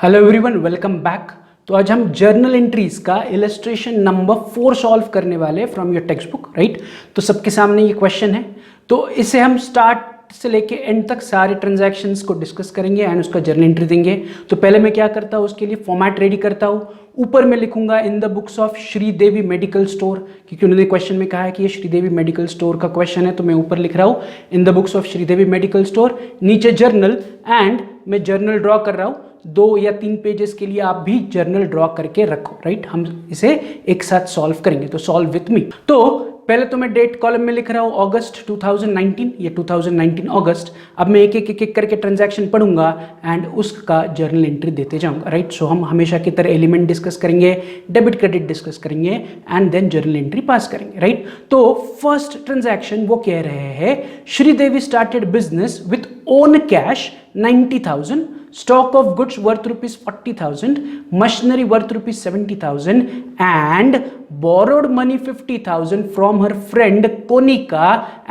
Hello everyone, welcome back. तो आज हम जर्नल एंट्रीज का इलस्ट्रेशन नंबर 4 सॉल्व करने वाले from your text book, right. तो सबके सामने ये क्वेश्चन है, तो इसे हम स्टार्ट से लेके एंड तक सारे ट्रांजैक्शंस को डिस्कस करेंगे एंड उसका जर्नल एंट्री देंगे। तो पहले मैं क्या करता हूँ, उसके लिए फॉर्मेट रेडी करता हूँ। ऊपर मैं लिखूंगा in the books of Sridevi medical store, क्योंकि उन्होंने क्वेश्चन में कहा है कि ये श्रीदेवी मेडिकल स्टोर का क्वेश्चन है, तो मैं ऊपर लिख रहा हूँ in the books of Sridevi medical store. नीचे जर्नल, एंड मैं जर्नल ड्रॉ कर रहा हूँ। 2 या 3 पेजेस के लिए आप भी जर्नल ड्रॉ करके रखो, राइट। हम इसे एक साथ सॉल्व करेंगे, तो सॉल्व विथ मी। तो पहले तो मैं डेट कॉलम में लिख रहा हूँ अगस्त 2019, ये 2019 अगस्त। अब मैं एक एक करके ट्रांजैक्शन पढ़ूंगा एंड उसका जर्नल एंट्री देते जाऊंगा, राइट। सो हम हमेशा की तरह एलिमेंट डिस्कस करेंगे, डेबिट क्रेडिट डिस्कस करेंगे and then journal entry pass करेंगे, राइट। तो फर्स्ट ट्रांजैक्शन वो कह रहे हैं Sridevi started business with own cash 90,000, stock of goods worth rupees 40,000, machinery worth rupees 70,000 and borrowed money 50,000 from her friend Konika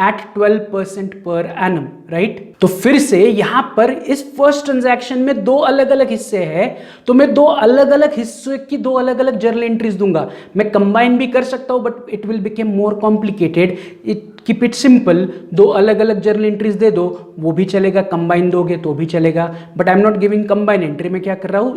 at 12% per annum, right। तो फिर से यहां पर इस फर्स्ट ट्रांजैक्शन में 2 अलग अलग हिस्से हैं, तो मैं 2 अलग अलग हिस्से की 2 अलग अलग जर्नल एंट्रीज दूंगा। मैं कंबाइन भी कर सकता हूं, but it will become more complicated. Keep it simple, 2 अलग अलग जर्नल एंट्रीज दे दो, वो भी चलेगा। कंबाइन दोगे तो भी चलेगा, but I am not giving combine entry. मैं क्या कर रहा हूं,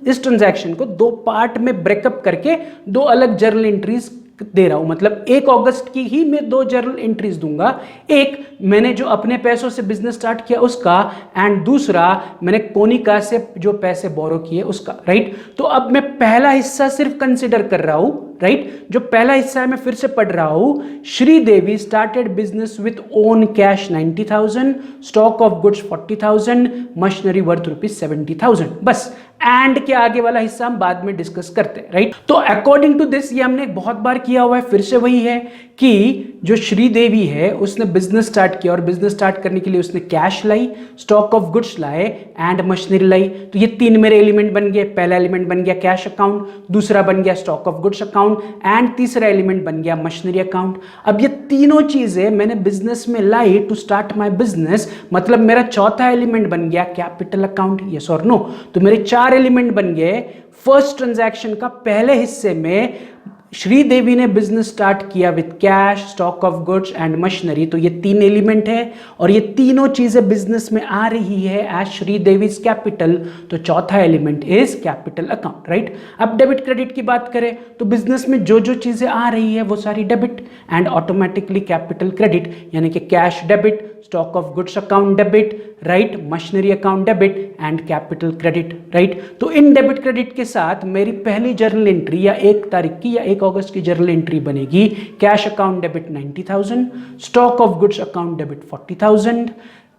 इस ट्रांजैक्शन को 2 पार्ट में ब्रेकअप करके 2 अलग जर्नल एंट्रीज दे रहा हूं। मतलब 1 अगस्त की ही मैं 2 जर्नल एंट्रीज दूंगा। एक मैंने जो अपने पैसों से बिजनेस स्टार्ट किया उसका, एंड दूसरा मैंने कोनिका से जो पैसे बोरो किए उसका, राइट। तो अब मैं पहला हिस्सा सिर्फ कंसिडर कर रहा हूं, राइट। जो पहला हिस्सा है मैं फिर से पढ़ रहा हूं, Sridevi started business with own cash 90,000, stock of goods 40,000, machinery worth rupees 70,000। बस, एंड के आगे वाला हिस्सा हम बाद में डिस्कस करते हैं, राइट। तो अकॉर्डिंग टू दिस, ये हमने बहुत बार किया हुआ है, फिर से वही है कि जो श्रीदेवी है उसने बिजनेस स्टार्ट किया, और बिजनेस स्टार्ट करने के लिए उसने cash lie, stock of goods लाए एंड मशीनरी लाई। तो ये 3 मेरे एलिमेंट बन गए। पहला एलिमेंट बन गया कैश अकाउंट, दूसरा बन गया stock of goods account and तीसरा एलिमेंट बन गया मशीनरी अकाउंट। अब ये तीनों चीजें मैंने बिजनेस में लाई टू स्टार्ट माय बिजनेस, मतलब मेरा चौथा एलिमेंट बन गया कैपिटल अकाउंट, यस और नो। तो मेरे 4 एलिमेंट बन गए। फर्स्ट ट्रांजैक्शन का पहले हिस्से में श्रीदेवी ने बिजनेस स्टार्ट किया with cash, stock of goods and machinery. तो ये 3 एलिमेंट है और ये तीनों चीजें बिजनेस में आ रही है एज श्रीदेवीज कैपिटल। तो चौथा element is capital account, right. अब डेबिट क्रेडिट की बात करें तो बिजनेस में जो जो चीजें आ रही है वो सारी debit and automatically capital credit, यानी कि cash debit, stock of goods account debit, right, machinery account debit and capital credit, right. तो इन डेबिट क्रेडिट के साथ मेरी पहली जर्नल एंट्री या 1 तारीख की या 1 अगस्त की जर्नल एंट्री बनेगी cash account debit 90,000, stock of goods account debit 40,000,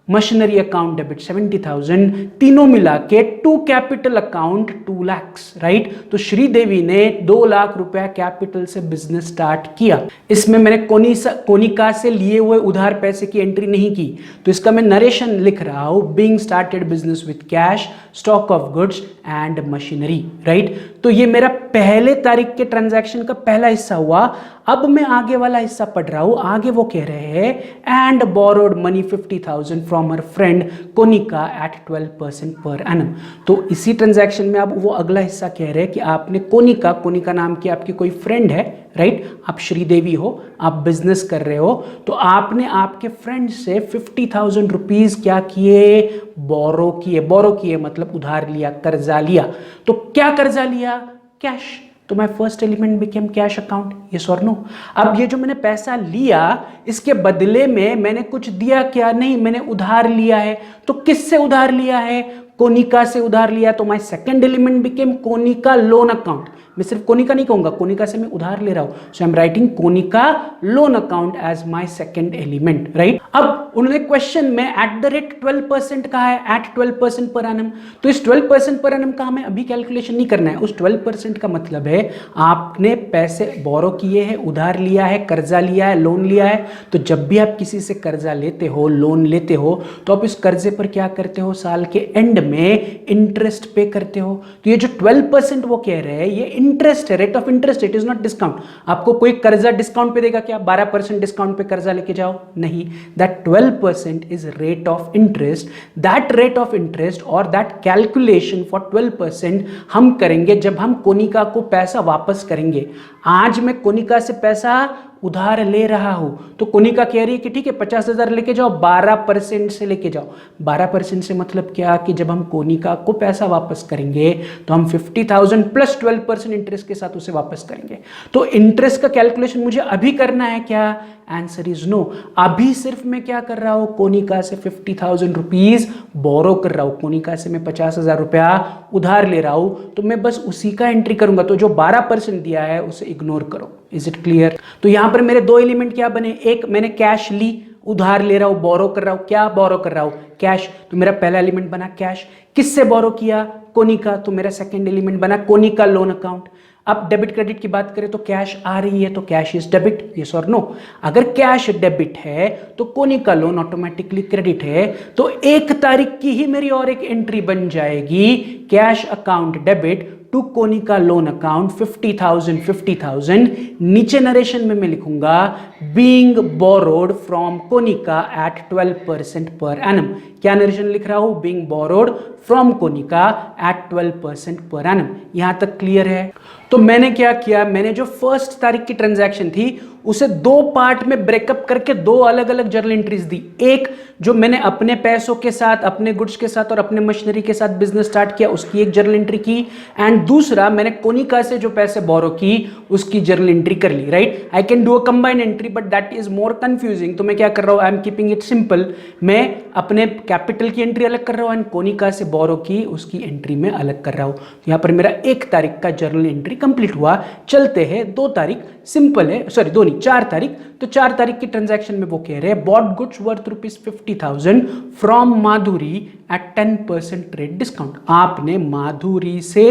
machinery account debit 70,000, तीनों मिला के to capital account 2 lakh, right. तो श्रीदेवी ने 2 लाख रुपया कैपिटल से बिजनेस स्टार्ट किया। इसमें मैंने कोनिका से लिए हुए उधार पैसे की एंट्री नहीं की, तो इसका मैं नरेशन लिख रहा हूं, being started business with cash, stock of goods and machinery, right. तो ये मेरा पहले तारीख के ट्रांजैक्शन का पहला हिस्सा हुआ। अब मैं आगे वाला हिस्सा पढ़ रहा हूं। आगे वो कह रहे हैं and borrowed money 50,000 from her friend Konika at 12% per annum. तो इसी ट्रांजैक्शन में अब वो अगला हिस्सा कह रहे हैं कि आपने कोनिका नाम की आपकी कोई फ्रेंड है, राइट। आप श्रीदेवी हो, आप बिजनेस कर रहे हो, तो आपने आपके फ्रेंड से 50,000 रुपीज क्या किए, बोरो किए मतलब उधार लिया, कर्जा लिया। तो क्या कर्जा लिया, कैश। तो my first element became cash account, yes और नो। अब ये जो मैंने पैसा लिया, इसके बदले में मैंने कुछ दिया क्या, नहीं, मैंने उधार लिया है। तो किससे उधार लिया है, कोनिका से उधार लिया। तो my second element became Konika loan account. मैं सिर्फ कोनिका नहीं कहूंगा, कोनिका से मैं उधार ले रहा हूं, so I am writing Konika loan account as my second element, right. अब उन्होंने क्वेश्चन में एट द रेट 12% कहा है, एट 12% पर एनम। तो इस 12% पर एनम का हमें अभी कैलकुलेशन नहीं करना है। उस 12% का मतलब है आपने पैसे बोरो किए हैं, उधार लिया है, कर्जा लिया है, लोन लिया है। तो जब भी आप किसी से कर्जा लेते हो, लोन लेते हो, तो आप इस कर्जे पर क्या करते हो, साल के एंड में इंटरेस्ट पे करते हो। तो ये जो 12% वो कह रहे हैं ये इंटरेस्ट है, rate of interest, it is not discount. आपको कोई कर्जा डिस्काउंट पे देगा क्या? 12% डिस्काउंट पे कर्जा लेके जाओ, नहीं। That 12% is rate of interest. That rate of interest और दैट कैलकुलेशन फॉर 12% हम करेंगे जब हम कोनिका को पैसा वापस करेंगे। आज मैं कोनिका से पैसा उधार ले रहा हूं, तो कोनिका कह रही है कि ठीक है 50,000 लेके जाओ, 12% से लेके जाओ। 12% से मतलब क्या कि जब हम कोनिका को पैसा वापस करेंगे तो हम 50,000 प्लस 12% इंटरेस्ट के साथ उसे वापस करेंगे। तो इंटरेस्ट का कैलकुलेशन मुझे अभी करना है क्या? Answer is no. अभी सिर्फ मैं क्या कर रहा हूं, कोनिका से 50,000 रुपीज बोरो कर रहा हूं, कोनिका से मैं 50,000 रुपया उधार ले रहा हूं, तो मैं बस उसी का एंट्री करूंगा। तो जो 12% दिया है उसे इग्नोर करो। Is it clear? तो यहां पर मेरे दो एलिमेंट क्या बने, एक मैंने कैश ली, उधार ले रहा हूं, बोरो कर रहा हूं। क्या बोरो कर रहा हूं? कैश। तो मेरा पहला एलिमेंट बना कैश। किससे बोरो किया? कोनिका। तो मेरा सेकंड एलिमेंट बना कोनिका लोन अकाउंट। अब डेबिट क्रेडिट की बात करें तो कैश आ रही है तो कैश इज डेबिट, यस और नो? अगर कैश डेबिट है तो कोनिका लोन ऑटोमेटिकली क्रेडिट है। तो 1 तारीख की ही मेरी और एक एंट्री बन जाएगी, cash account debit to Konika loan account 50,000। नीचे नरेशन में मैं लिखूंगा being borrowed from Konika at 12% per annum. क्या नरेशन लिख रहा हूं? Being borrowed from Konika at 12% per annum. यहां तक क्लियर है? तो मैंने क्या किया, मैंने जो 1 तारीख की ट्रांजैक्शन थी उसे 2 पार्ट में ब्रेकअप करके 2 अलग अलग जर्नल एंट्रीज दी। एक जो मैंने अपने पैसों के साथ, अपने गुड्स के साथ और अपने मशीनरी के साथ बिजनेस स्टार्ट किया उसकी एक जर्नल एंट्री की, एंड दूसरा मैंने कोनिका से जो पैसे बोरो की उसकी जर्नल एंट्री कर ली। Right, I can do a combined entry but that is more confusing. तो मैं क्या कर रहा हूं, I am keeping it simple. मैं अपने कैपिटल की एंट्री अलग कर रहा हूं एंड कोनिका से बोरो की उसकी एंट्री में अलग कर रहा हूं। तो यहां पर मेरा 1 तारीख का जर्नल एंट्री कंप्लीट हुआ। चलते हैं 2 तारीख, सिंपल है, सॉरी 2 नहीं 4 तारीख। तो 4 तारीख की ट्रांजैक्शन में वो कह रहे हैं bought goods worth ₹50,000 from Madhuri at 10% trade discount. आपने माधुरी से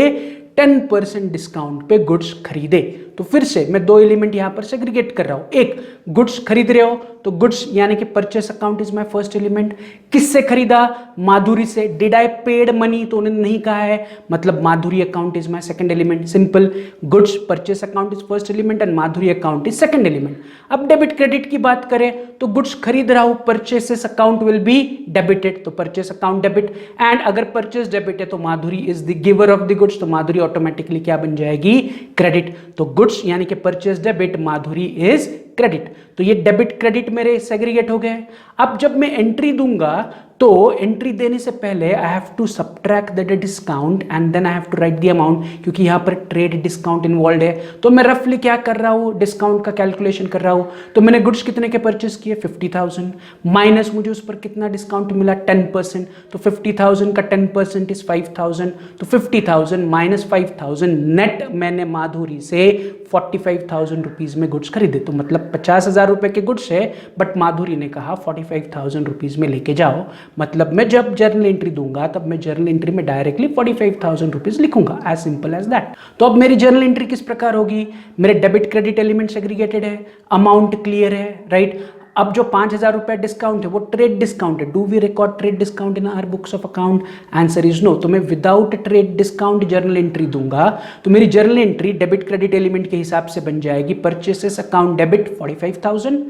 10% डिस्काउंट पे गुड्स खरीदे। तो फिर से मैं 2 एलिमेंट यहां पर सेग्रीगेट कर रहा हूं। एक, गुड्स खरीद रहे हो तो गुड्स यानी कि purchase account is my first element. किससे खरीदा? माधुरी से। Did I paid money? तो उन्होंने नहीं कहा है, मतलब Madhuri account is my second element. Simple, goods purchase account is first element and Madhuri account is second element. अब डेबिट क्रेडिट की बात करें तो गुड्स खरीद रहा हूं, purchases account will be debited, तो परचेस अकाउंट डेबिट। एंड अगर परचेस डेबिट है तो माधुरी is the giver of the goods, तो माधुरी ऑटोमेटिकली क्या बन जाएगी? क्रेडिट। तो गुड्स यानी कि purchase debit, Madhuri is credit. तो ये डेबिट क्रेडिट मेरे सेग्रीगेट हो गए। अब जब मैं एंट्री दूंगा तो एंट्री देने से पहले I have to subtract the discount and then I have to write the amount, क्योंकि यहां पर ट्रेड डिस्काउंट इन्वॉल्व है। तो मैं रफली क्या कर रहा हूं, डिस्काउंट का कैलकुलेशन कर रहा हूं। तो मैंने गुड्स कितने के परचेस किए? 50,000 माइनस मुझे उस पर कितना डिस्काउंट मिला? 10%। तो 50,000 का 10% इज 5,000। तो 50,000 माइनस 5,000 नेट मैंने माधुरी से 45,000 रुपीज में गुड्स खरीदे। तो मतलब 50,000 रुपए के गुड्स है बट माधुरी ने कहा 45,000 रुपीज में लेके जाओ। मतलब मैं जब जर्नल एंट्री दूंगा तब मैं जर्नल एंट्री में डायरेक्टली 45,000 रुपीज लिखूंगा, एज सिंपल एज दैट। तो अब मेरी जर्नल एंट्री किस प्रकार होगी? मेरे डेबिट क्रेडिट एलिमेंट सेग्रीगेटेड है, अमाउंट क्लियर है, राइट। अब जो 5,000 रुपए डिस्काउंट है वो ट्रेड डिस्काउंट है। Do we record trade discount in our books of account? Answer is no. तो मैं without trade discount journal entry दूंगा तो मेरी journal entry debit credit element के हिसाब से बन जाएगी, purchases account debit 45,000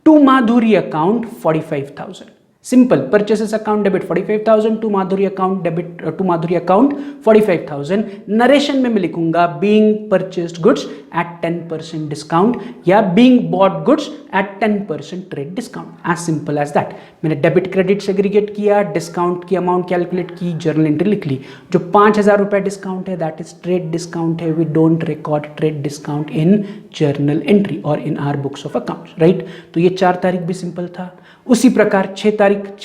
to Madhuri account 45,000। Simple, purchases account debit 45,000 to Madhuri account debit to Madhuri account 45,000। Narration में मैं लिखूंगा being purchased goods at 10% discount या being bought goods at 10% trade discount, as simple as that. मैंने डेबिट क्रेडिट सेग्रीगेट किया, discount की amount calculate की, journal entry लिख ली। जो 5,000 रुपए डिस्काउंट है दैट इज ट्रेड डिस्काउंट है। We don't record trade discount in journal entry और in our books of accounts, right. तो ये 4 तारीख भी सिंपल था। उसी प्रकार 6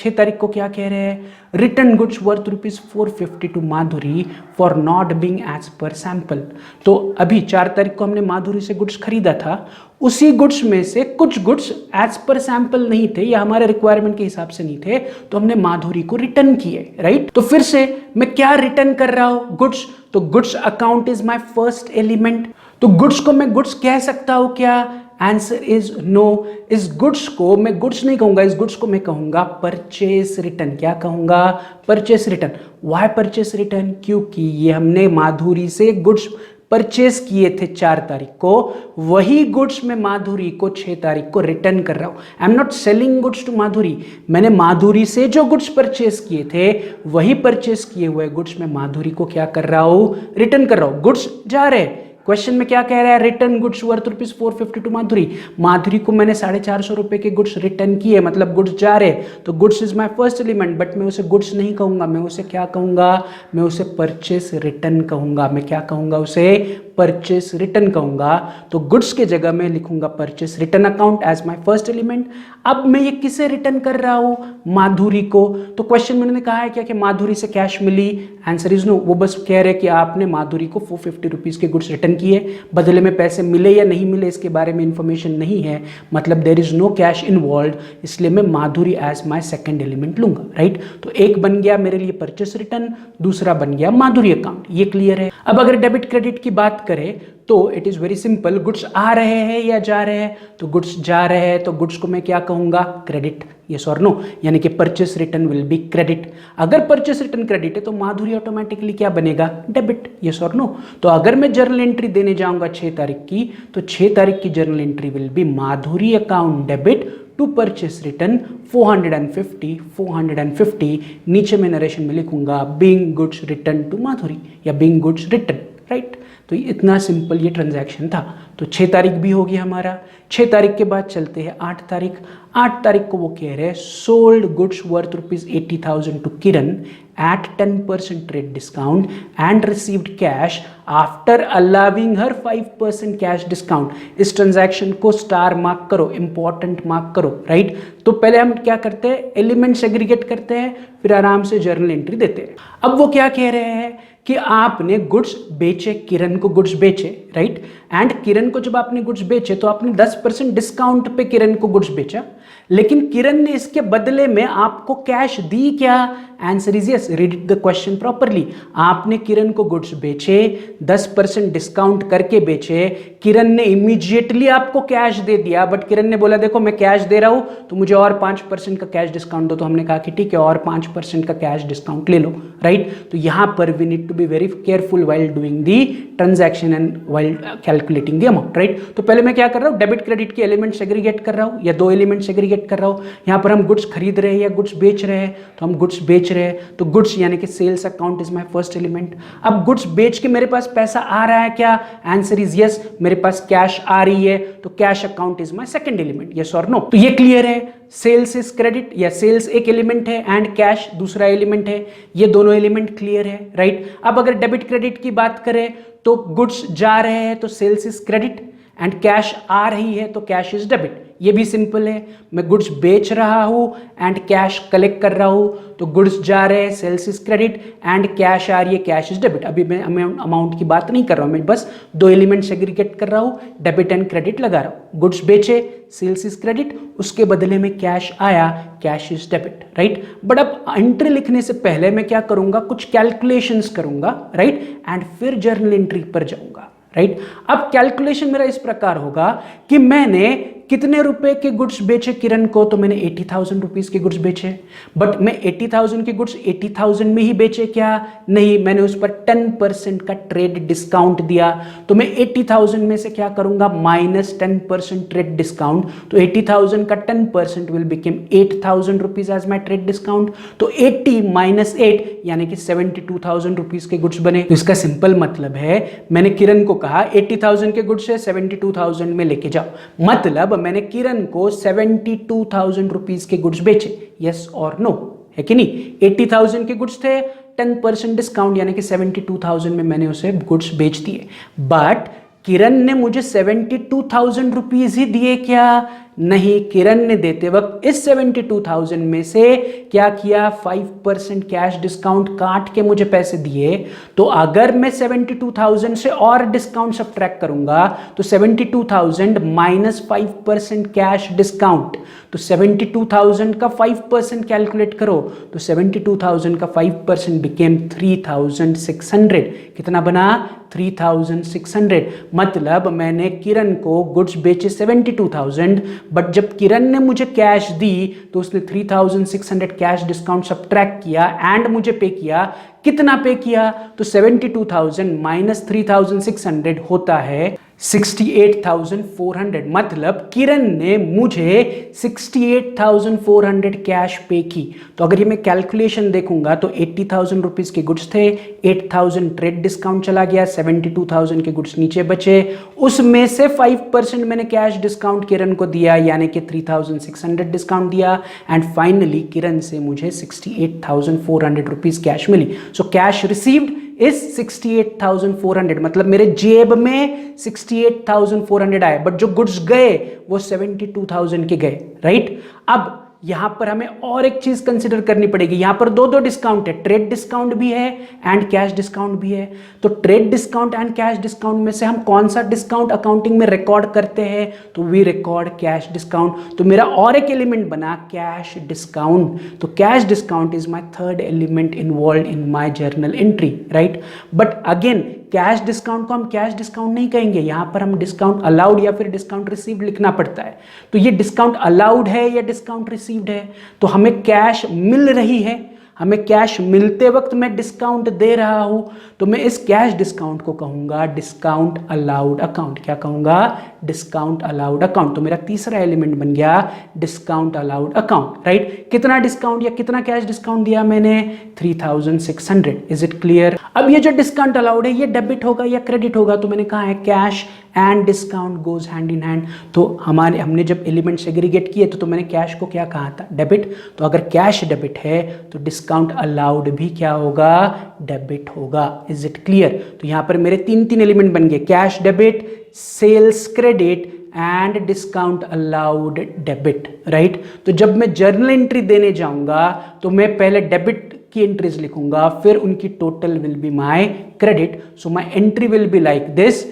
तारीख को क्या कह रहे हैं? Return goods worth ₹450 to Madhuri for not being as per sample. तो अभी 4 तारीख को हमने माधुरी से गुड्स खरीदा था, उसी गुड्स में से कुछ गुड्स एज पर सैंपल नहीं थे या हमारे रिक्वायरमेंट के हिसाब से नहीं थे, तो हमने माधुरी को रिटर्न किए, राइट। तो फिर से मैं क्या रिटर्न कर रहा हूं? गुड्स। तो goods account is my first element. तो गुड्स को मैं गुड्स कह सकता हूं क्या? Answer is no. इस गुड्स को मैं गुड्स नहीं कहूंगा, इस गुड्स को मैं कहूंगा परचेस रिटर्न। क्या कहूंगा? Purchase return. Why purchase return? क्योंकि ये हमने माधुरी से गुड्स परचेस किए थे 4 तारीख को, वही गुड्स मैं माधुरी को 6 तारीख को रिटर्न कर रहा हूं। I am not selling goods to Madhuri. मैंने माधुरी से जो गुड्स परचेस किए थे वही परचेस किए हुए गुड्स मैं माधुरी को क्या कर रहा हूं? रिटर्न कर रहा हूं। गुड्स जा रहे हैं। क्वेश्चन में क्या कह रहा है? रिटर्न गुड्स वर्थ ₹450 टू माधुरी। माधुरी को मैंने 450 रुपए के गुड्स रिटर्न किए, मतलब गुड्स जा रहे। तो goods is my first element, but मैं उसे गुड्स नहीं कहूंगा, मैं उसे क्या कहूंगा? मैं उसे परचेस रिटर्न कहूंगा। मैं क्या कहूंगा? उसे परचेस रिटर्न कहूंगा। तो गुड्स के जगह में लिखूंगा purchase return account as my first element. अब मैं ये किसे रिटर्न कर रहा हूं? माधुरी को। तो क्वेश्चन में उन्होंने कहा है क्या कि माधुरी से कैश मिली? Answer is no. वो बस कह रहे कि आपने माधुरी को 450 रुपीज के गुड्स रिटर्न किए, बदले में पैसे मिले या नहीं मिले इसके बारे में इंफॉर्मेशन नहीं है, मतलब there is no cash involve, इसलिए मैं Madhuri as my second element लूंगा, राइट। तो एक बन गया मेरे लिए परचेस रिटर्न, दूसरा बन गया माधुरी अकाउंट। ये क्लियर है। अब अगर डेबिट क्रेडिट की बात करें तो it is very simple. Goods आ रहे हैं या जा रहे हैं? तो गुड्स जा रहे हैं, तो गुड्स को मैं क्या कहूंगा? क्रेडिट। यस और नो, यानी कि purchase return will be credit. अगर परचेस रिटर्न क्रेडिट है तो माधुरी ऑटोमेटिकली क्या बनेगा? डेबिट। यस और नो। तो अगर मैं जर्नल एंट्री देने जाऊंगा 6 तारीख की, तो 6 तारीख की journal entry will be Madhuri account debit to purchase return 450। नीचे में नरेशन में लिखूंगा being goods return to Madhuri या बीइंग गुड्स रिटर्न, राइट। तो इतना सिंपल ये ट्रांजैक्शन था। तो 6 तारीख भी होगी हमारा। 6 तारीख के बाद चलते हैं 8 तारीख। 8 तारीख को वो कह रहे हैं sold goods worth ₹80,000 to Kiran at 10% trade discount and received cash after allowing her 5% cash discount। इस ट्रांजैक्शन को स्टार मार्क करो, इंपॉर्टेंट मार्क करो, राइट। तो पहले हम क्या करते हैं? एलिमेंट सेग्रीगेट करते हैं, फिर आराम से जर्नल एंट्री देते हैं। अब वो क्या कह रहे हैं कि आपने गुड्स बेचे, किरण को गुड्स बेचे, राइट। एंड किरण को जब आपने गुड्स बेचे तो आपने 10% डिस्काउंट पे किरण को गुड्स बेचा, लेकिन किरण ने इसके बदले में आपको कैश दी क्या? Answer is yes. Read the question properly. आपने किरण को गुड्स बेचे, 10% डिस्काउंट करके बेचे, किरण ने इमीडिएटली आपको कैश दे दिया, बट किरण ने बोला देखो मैं कैश दे रहा हूं तो मुझे और 5% का कैश डिस्काउंट दो। तो हमने कहा कि ठीक है और 5% का कैश डिस्काउंट ले लो, राइट। तो यहां पर we need to be very careful while doing the transaction and while calculating the amount, right. तो पहले मैं क्या कर रहा हूं? डेबिट क्रेडिट के एलिमेंट सेग्रीगेट कर रहा हूं या 2 एलिमेंट सेग्रीगेट कर रहा हूं। यहां पर हम गुड्स खरीद रहे हैं या गुड्स बेच रहे हैं, तो हम गुड्स बेच रहे हैं, तो गुड्स यानी कि sales account is my first element. अब गुड्स बेच के मेरे पास पैसा आ रहा है क्या? Answer is yes. मेरे पास कैश आ रही है, तो cash account is my second element. Yes और नो। तो ये क्लियर है। सेल्स इज क्रेडिट या सेल्स एक एलिमेंट है एंड कैश दूसरा एलिमेंट है, ये दोनों एलिमेंट क्लियर है, राइट। अब अगर डेबिट क्रेडिट की बात करें तो गुड्स जा रहे हैं तो sales is credit and cash आ रही है तो कैश इज डेबिट। ये भी सिंपल है। मैं गुड्स बेच रहा हूं एंड कैश कलेक्ट कर रहा हूं, तो गुड्स जा रहे हैं, sales is credit and cash आ रही है, कैश इज डेबिट। अभी मैं अमाउंट की बात नहीं कर रहा हूं, मैं बस 2 एलिमेंट सेग्रीगेट कर रहा हूं, डेबिट एंड क्रेडिट लगा रहा हूं। गुड्स बेचे, सेल्स इज क्रेडिट, उसके बदले में कैश आया, cash is debit, right. But अब एंट्री लिखने से पहले मैं क्या करूंगा? कुछ कैलकुलेशंस करूंगा, राइट, एंड फिर जर्नल एंट्री पर जाऊंगा, राइट। अब कैलकुलेशन मेरा इस प्रकार होगा कि मैंने कितने रुपए के गुड्स बेचे किरण को? तो मैंने 80,000 रुपीज के गुड्स बेचे, बट मैं 80,000 के गुड्स 80,000 में ही बेचे क्या? नहीं, मैंने उस पर 10% का ट्रेड डिस्काउंट दिया। तो मैं 80,000 में से क्या करूंगा? Minus 10% trade discount. तो 80,000 का 10% will become 8,000 rupees as my trade discount. तो 80 माइनस 8 यानी कि 72,000 रुपीज के गुड्स बने। तो इसका सिंपल मतलब है मैंने किरण को कहा 80,000 के गुड्स है 72,000 में लेके जाओ, मतलब मैंने किरण को 72,000 रुपीज के गुड्स बेचे। यस और नो, है कि नहीं। 80,000 के गुड्स थे, 10% डिस्काउंट यानी कि 72,000 में मैंने उसे गुड्स बेच दिए, बट किरण ने मुझे 72,000 रुपीज ही दिए क्या? नहीं, किरण ने देते वक्त इस 72,000 में से क्या किया, 5% कैश डिस्काउंट काट के मुझे पैसे दिए। तो अगर मैं 72,000 से और डिस्काउंट सब्ट्रैक्ट करूंगा तो 72,000 माइनस 5% कैश डिस्काउंट, तो 72,000 का 5% कैलकुलेट करो, तो 72,000 का 5% बिकेम 3,600। कितना बना, 3,600। मतलब मैंने किरण को गुड्स बेचे 72,000, बट जब किरण ने मुझे कैश दी तो उसने 3,600 कैश डिस्काउंट सब्ट्रैक्ट किया एंड मुझे पे किया। कितना पे किया, तो 72,000 माइनस 3,600 होता है 68,400। मतलब किरण ने मुझे 68,400 कैश पे की। तो अगर ये मैं कैलकुलेशन देखूंगा तो 80,000 रुपीज के गुड्स थे, 8,000 ट्रेड डिस्काउंट चला गया, 72,000 के गुड्स नीचे बचे, उसमें से 5% मैंने कैश डिस्काउंट किरण को दिया, यानी कि 3,600 डिस्काउंट दिया, एंड फाइनली किरण से मुझे 68,400 रुपीज कैश मिली। So cash received is 68,400। मतलब मेरे जेब में 68,400 आए, बट जो गुड्स गए वो 72,000 के गए, राइट। अब यहां पर हमें और एक चीज कंसिडर करनी पड़ेगी। यहां पर दो डिस्काउंट है, ट्रेड डिस्काउंट भी है एंड कैश डिस्काउंट भी है। तो trade discount and cash discount में से हम कौन सा डिस्काउंट अकाउंटिंग में रिकॉर्ड करते हैं, तो वी रिकॉर्ड कैश डिस्काउंट। तो मेरा और एक एलिमेंट बना कैश डिस्काउंट। तो cash discount is my third element involve in my journal entry, right. But again cash discount को हम कैश डिस्काउंट नहीं कहेंगे, यहां पर हम डिस्काउंट अलाउड या फिर डिस्काउंट रिसीव्ड लिखना पड़ता है। तो ये डिस्काउंट अलाउड है या डिस्काउंट रिसीव्ड है, तो हमें कैश मिल रही है, हमें कैश मिलते वक्त मैं डिस्काउंट दे रहा हूं, तो मैं इस कैश डिस्काउंट को कहूंगा डिस्काउंट अलाउड अकाउंट। क्या कहूंगा, डिस्काउंट अलाउड अकाउंट। तो मेरा तीसरा एलिमेंट बन गया डिस्काउंट अलाउड अकाउंट, राइट। कितना डिस्काउंट या कितना कैश डिस्काउंट दिया मैंने, 3,600। Is it clear. अब ये जो डिस्काउंट अलाउड है ये डेबिट होगा या क्रेडिट होगा, तो मैंने कहा है cash and discount goes hand in hand. तो हमने जब एलिमेंट सेग्रीगेट किए तो मैंने कैश को क्या कहा था, डेबिट। तो अगर कैश डेबिट है तो डिस्काउंट अलाउड भी क्या होगा, डेबिट होगा। Is it clear. तो यहां पर मेरे तीन एलिमेंट बन गए, cash debit, sales credit and discount allowed debit, right. तो जब मैं जर्नल एंट्री देने जाऊंगा तो मैं पहले डेबिट की एंट्रीज लिखूंगा, फिर उनकी total will be my credit. So my entry will be like this,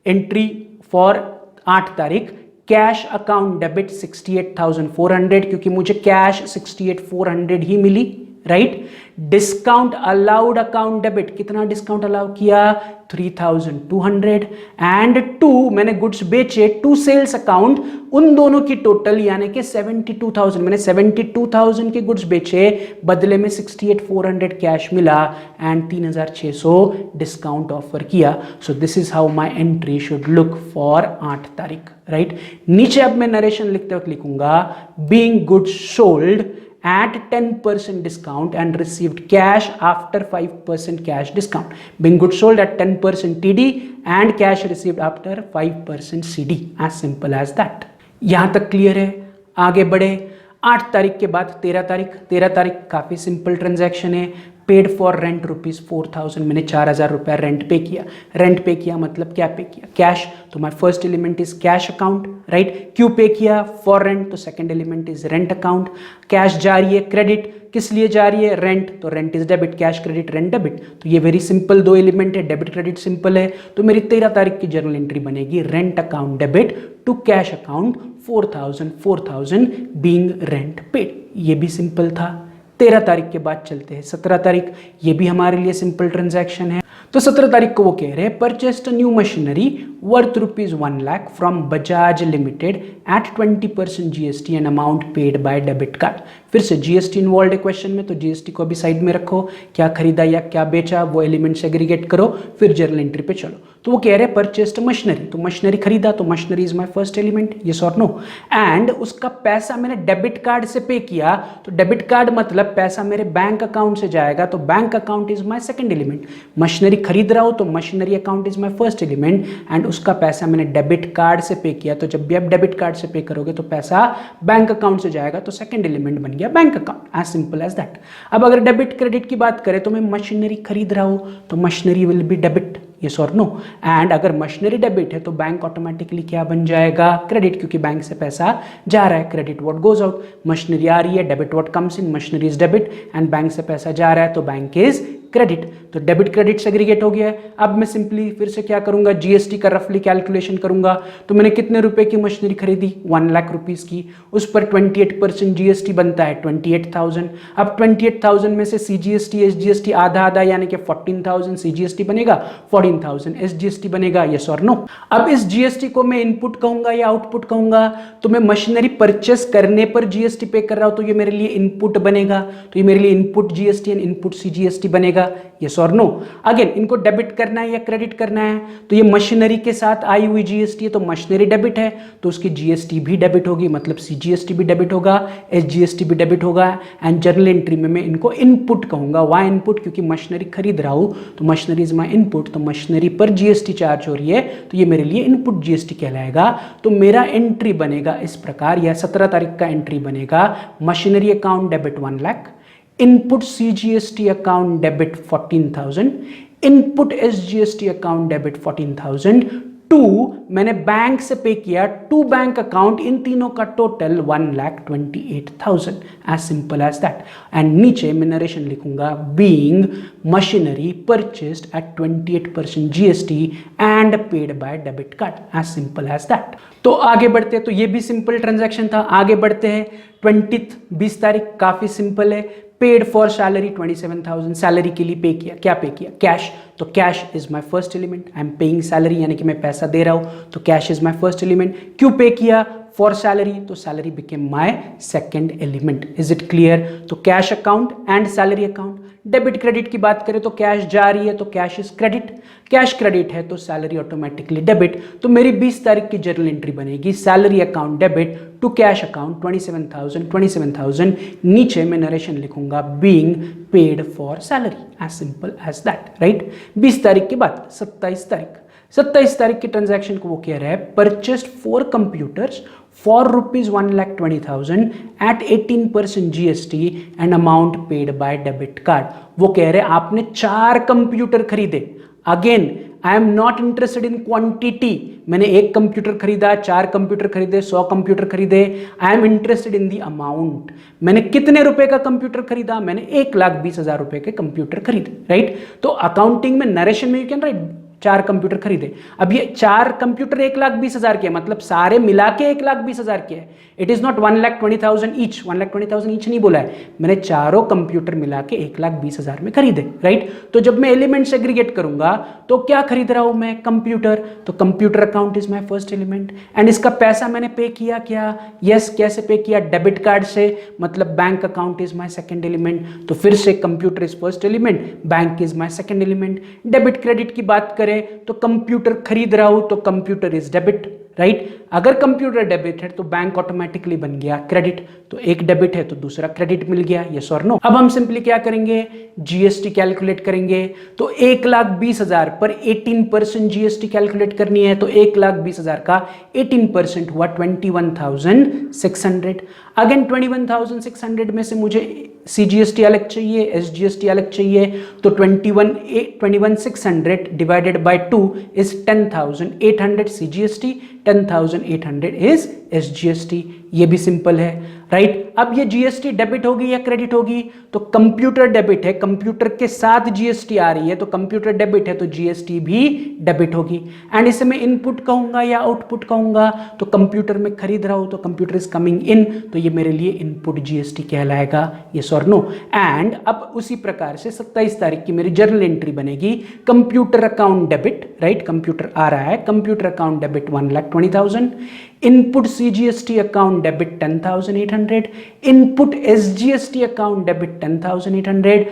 entry for 8 तारीख, कैश अकाउंट डेबिट 68,400, क्योंकि मुझे कैश 68,400 ही मिली, राइट। डिस्काउंट अलाउड अकाउंट डेबिट, कितना डिस्काउंट अलाउ किया, 3,200 एंड 2 मैंने गुड्स बेचे, 2 सेल्स अकाउंट, उन दोनों की टोटल यानी कि 72,000। मैंने 72,000 के गुड्स बेचे, बदले में 68,400 कैश मिला एंड 3,600 डिस्काउंट ऑफर किया। So this is how my entry should look for 8 तारीख, राइट। नीचे अब मैं नरेशन लिखते वक्त लिखूंगा being goods sold at 10% discount and received cash after 5% cash discount. Being goods sold at 10% TD and cash received after 5% CD. As simple as that. यहां तक clear है। आगे बढ़े, 8 तारीख के बाद 13 तारीख। 13 तारीख काफी सिंपल ट्रांजैक्शन है। पेड फॉर रेंट ₹4,000, मैंने 4,000 रुपया रेंट पे किया। रेंट पे किया मतलब क्या पे किया, कैश। तो my first element is cash account, right. क्यों पे किया, फॉर रेंट। तो second element is rent account. Cash जा रही है, क्रेडिट किस लिए जा रही है, रेंट। तो rent is debit, cash credit rent debit. तो ये वेरी सिंपल 2 एलिमेंट है, डेबिट क्रेडिट सिंपल है। तो मेरी 13 तारीख की जर्नल एंट्री बनेगी rent account debit to cash account 4,000 being rent paid. ये भी सिंपल था। 13 तारीख के बाद चलते हैं 17 तारीख। ये भी हमारे लिए सिंपल ट्रांजैक्शन है। तो 17 तारीख को वो कह रहे हैं purchased new machinery worth ₹1 lakh from Bajaj limited at 20% GST and amount paid by debit card. फिर से GST इन्वॉल्व है क्वेश्चन में, तो GST को भी साइड में रखो। क्या खरीदा या क्या बेचा वो एलिमेंट सेग्रीगेट करो, फिर जर्नल एंट्री पे चलो। तो वो कह रहे हैं परचेस्ड मशीनरी, तो मशीनरी खरीदा, तो machinery is my first element, yes और नो। एंड उसका पैसा मैंने डेबिट कार्ड से पे किया, तो डेबिट कार्ड मतलब पैसा मेरे बैंक अकाउंट से जाएगा, तो bank account is my second element. Machinery खरीद रहा हूं तो machinery account is my first element and उसका पैसा मैंने डेबिट कार्ड से पे किया। तो जब भी आप डेबिट कार्ड से पे करोगे तो पैसा बैंक अकाउंट से जाएगा, तो सेकंड एलिमेंट बन गया bank account. As simple as that. अब अगर डेबिट क्रेडिट की बात करें तो मैं मशीनरी खरीद रहा हूं तो machinery will be debit, yes और नो। एंड अगर मशीनरी डेबिट है तो बैंक ऑटोमेटिकली क्या बन जाएगा, क्रेडिट, क्योंकि बैंक से पैसा जा रहा है। Credit what goes out, machinery आ रही है, debit what comes in, machinery is debit and bank से पैसा जा रहा है तो बैंक इज क्रेडिट। तो डेबिट क्रेडिट सेग्रीगेट हो गया है। अब मैं सिंपली फिर से क्या करूंगा, जीएसटी का रफली कैलकुलेशन करूंगा। तो मैंने कितने रुपए की मशीनरी खरीदी, 1 लाख रुपीस की, उस पर 28% जीएसटी बनता है 28,000। अब 28,000 में से सीजीएसटी एसजीएसटी आधा आधा यानी कि 14,000 सीजीएसटी बनेगा, 14,000 एसजीएसटी बनेगा, यस और नो। अब इस जीएसटी को मैं इनपुट कहूंगा या आउटपुट कहूंगा, तो मैं मशीनरी परचेस करने पर जीएसटी पे कर रहा हूं तो ये मेरे लिए इनपुट बनेगा, तो ये मेरे लिए input GST and input CGST बनेगा, यस और नो। अगेन इनको डेबिट करना है या क्रेडिट करना है, तो ये मशीनरी के साथ आई हुई जीएसटी है तो मशीनरी डेबिट है तो उसकी जीएसटी भी डेबिट होगी, मतलब सीजीएसटी भी डेबिट होगा, एसजीएसटी भी डेबिट होगा। एंड जर्नल एंट्री में मैं इनको इनपुट कहूंगा। वाई इनपुट, क्योंकि मशीनरी खरीद रहा हूं तो मशीनरी इज माई इनपुट, तो मशीनरी पर जीएसटी चार्ज हो रही है तो ये मेरे लिए इनपुट जीएसटी कहलाएगा। तो मेरा एंट्री बनेगा इस प्रकार, या 17 तारीख का एंट्री बनेगा, machinery account debit 1 lakh, input CGST account debit 14,000, input SGST account debit 14,000 to मैंने बैंक से पे किया टू बैंक अकाउंट, इन तीनों का total 1,28,000, as simple as that. And नीचे मैं नरेशन लिखूंगा, being machinery purchased at 28% GST and paid by debit card, as simple as that. तो आगे बढ़ते हैं, तो ये भी सिंपल ट्रांजैक्शन था। आगे बढ़ते हैं, 20 तारीख, काफी सिंपल है। पेड फॉर सैलरी 27,000, सैलरी के लिए पे किया, क्या पे किया, कैश। तो cash is my first element, I am paying salary यानी कि मैं पैसा दे रहा हूं तो cash is my first element. क्यों पे किया, फॉर सैलरी, तो salary became my second element. Is it clear? तो cash account and salary account. Debit credit की बात करें तो कैश जा रही है तो cash is credit, cash credit है तो सैलरी ऑटोमेटिकली डेबिट। तो मेरी 20 तारीख की जर्नल एंट्री बनेगी, salary account debit to cash account 27,000। नीचे मैं नरेशन लिखूंगा, being paid for salary, as simple as that, right. 20 तारीख के बाद 27 तारीख के ट्रांजैक्शन को वो कह रहा है, purchased 4 computers for ₹1,20,000 at 18% GST and amount paid by debit card. वो कह रहे हैं आपने 4 कंप्यूटर खरीदे। Again I am not interested in quantity, मैंने 1 कंप्यूटर खरीदा, 4 कंप्यूटर खरीदे, 100 कंप्यूटर खरीदे। I am interested in the amount, मैंने कितने रुपए का कंप्यूटर खरीदा, मैंने 1,20,000 रुपए के कंप्यूटर खरीदे, राइट। तो अकाउंटिंग में नरेशन में यू कैन राइट 4 कंप्यूटर खरीदे। अब ये 4 कंप्यूटर 1,20,000 के, मतलब सारे मिला के 1,20,000 के है। It is not 1,20,000 each, 1,20,000 each नहीं बोला है, मैंने चारों कंप्यूटर मिला के 1,20,000 में खरीदे, राइट। तो जब मैं एलिमेंट सेग्रीगेट करूंगा तो क्या खरीद रहा हूं मैं, कंप्यूटर, तो computer account is my first element. And इसका पैसा मैंने पे किया क्या, यस, कैसे पे किया, डेबिट कार्ड से, मतलब bank account is my second element. तो फिर से computer is first element, bank is my second element. Debit credit की बात करें तो कंप्यूटर खरीद रहा हूं तो कंप्यूटर इज डेबिट, राइट। अगर कंप्यूटर डेबिट है तो बैंक ऑटोमेटिकली बन गया क्रेडिट, तो एक डेबिट है तो दूसरा क्रेडिट मिल गया, यस और नो। अब हम सिंपली क्या करेंगे, जीएसटी कैलकुलेट करेंगे। तो 1,20,000 पर 18% जीएसटी कैलकुलेट करनी है, तो 1,20,000 का 18% हुआ 21,600। अगेन 21,600 में से मुझे सीजीएसटी अलग चाहिए, एसजीएसटी अलग चाहिए, तो 21,600 divided by 2 is 10,800 CGST, 10,800 is SGST. ये भी सिंपल है, राइट। अब ये जीएसटी डेबिट होगी या क्रेडिट होगी, तो कंप्यूटर डेबिट है, कंप्यूटर के साथ जीएसटी आ रही है, तो कंप्यूटर डेबिट है तो जीएसटी भी डेबिट होगी। एंड इसे मैं इनपुट कहूंगा या आउटपुट कहूंगा, तो कंप्यूटर में खरीद रहा हूं तो कंप्यूटर इज कमिंग इन, तो ये मेरे लिए इनपुट जीएसटी कहलाएगा, यस और नो। एंड अब उसी प्रकार से 27 तारीख की मेरी जर्नल एंट्री बनेगी, computer account debit, right, computer आ रहा है, computer account debit 1,20,000, input CGST account debit 10,800, input SGST account debit 10,800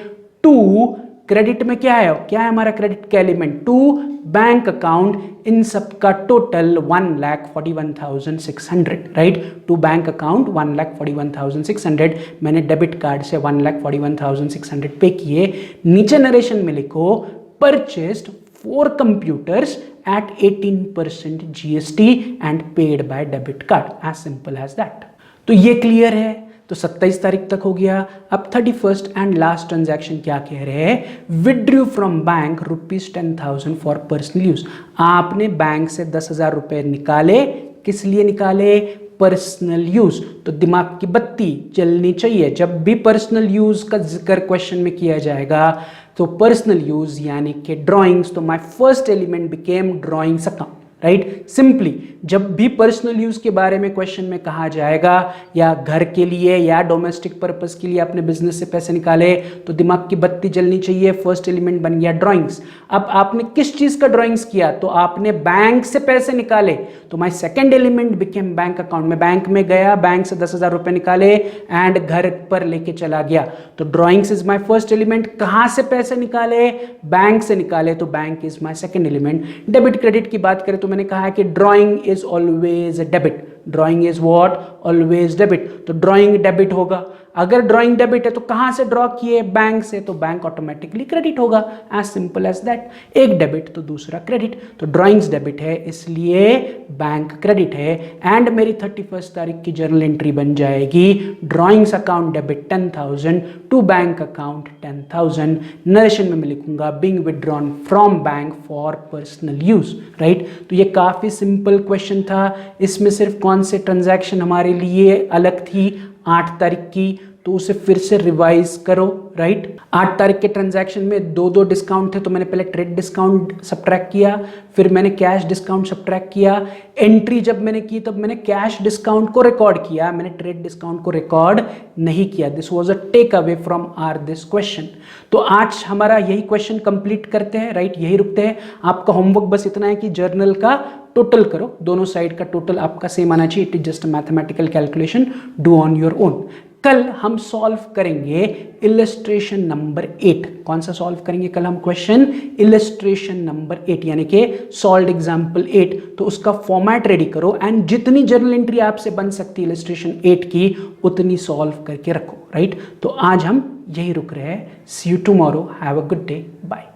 to credit में क्या है हमारा क्रेडिट का एलिमेंट, टू बैंक अकाउंट, इन सब का total 1,41,600, right. To bank account 1,41,600, मैंने डेबिट कार्ड से 1,41,600 पे किए। नीचे नरेशन में लिखो, purchased 4 computers at 18% GST and paid by debit card, as simple as that। तो ये क्लियर है। तो 27 तारीख तक हो गया। अब 31st एंड लास्ट ट्रांजैक्शन क्या कह रहे हैं, withdrew from bank ₹10,000 for personal use. आपने बैंक से 10,000 रुपए निकाले, किस लिए निकाले, पर्सनल यूज। तो दिमाग की बत्ती जलनी चाहिए, जब भी पर्सनल यूज का जिक्र क्वेश्चन में किया जाएगा तो पर्सनल यूज यानी कि ड्राइंग्स, तो my first element became drawings account, right. Simply जब भी पर्सनल यूज के बारे में क्वेश्चन में कहा जाएगा या घर के लिए या डोमेस्टिक पर्पस के लिए अपने बिजनेस से पैसे निकाले तो दिमाग की बत्ती जलनी चाहिए, फर्स्ट एलिमेंट बन गया ड्राइंग्स। अब आपने किस चीज का ड्राइंग्स किया, तो आपने बैंक से पैसे निकाले, तो my second element became bank account. में बैंक में गया, बैंक से 10,000 रुपए निकाले एंड घर पर लेके चला गया, तो drawings is my first element. कहां से पैसे निकाले, बैंक से निकाले, तो bank is my second element. Debit credit की बात करें तो मैंने कहा है कि drawing is always debit, drawing is what, always debit, तो ड्राइंग डेबिट होगा। अगर ड्राइंग डेबिट है तो कहां से ड्रॉ किए, बैंक से, तो बैंक ऑटोमेटिकली क्रेडिट होगा, एज सिंपल एज दैट। एक डेबिट तो दूसरा क्रेडिट, तो ड्राइंग्स डेबिट है इसलिए बैंक क्रेडिट है। एंड मेरी 31 तारीख की जर्नल एंट्री बन जाएगी, drawings account debit 10,000 to bank account 10,000। Narration में मैं लिखूंगा being withdrawn from bank for personal use, right. तो ये काफी सिंपल क्वेश्चन था। इसमें सिर्फ कौन से ट्रांजैक्शन हमारे लिए अलग थी, 8 तारीख की, तो उसे फिर से रिवाइज करो, राइट। 8 तारीख के ट्रांजैक्शन में दो डिस्काउंट थे, तो मैंने पहले ट्रेड डिस्काउंट सब्ट्रैक्ट किया, फिर मैंने कैश डिस्काउंट सब्ट्रैक्ट किया। एंट्री जब मैंने की तब मैंने कैश डिस्काउंट को रिकॉर्ड किया, मैंने ट्रेड डिस्काउंट को रिकॉर्ड नहीं किया। This was a take away from our this question. तो आज हमारा यही क्वेश्चन कंप्लीट करते हैं, राइट, यही रुकते हैं। आपका होमवर्क बस इतना है कि जर्नल का टोटल करो, दोनों साइड का टोटल आपका सेम आना चाहिए। It is just mathematical calculation, do on your own. कल हम सॉल्व करेंगे इलस्ट्रेशन नंबर 8। कौन सा सॉल्व करेंगे कल हम क्वेश्चन, इलस्ट्रेशन नंबर 8 यानी कि सॉल्व्ड एग्जांपल 8। तो उसका फॉर्मेट रेडी करो एंड जितनी जर्नल एंट्री आपसे बन सकती है इलस्ट्रेशन 8 की उतनी सॉल्व करके रखो, राइट। तो आज हम यही रुक रहे हैं। See you tomorrow, have a good day, bye.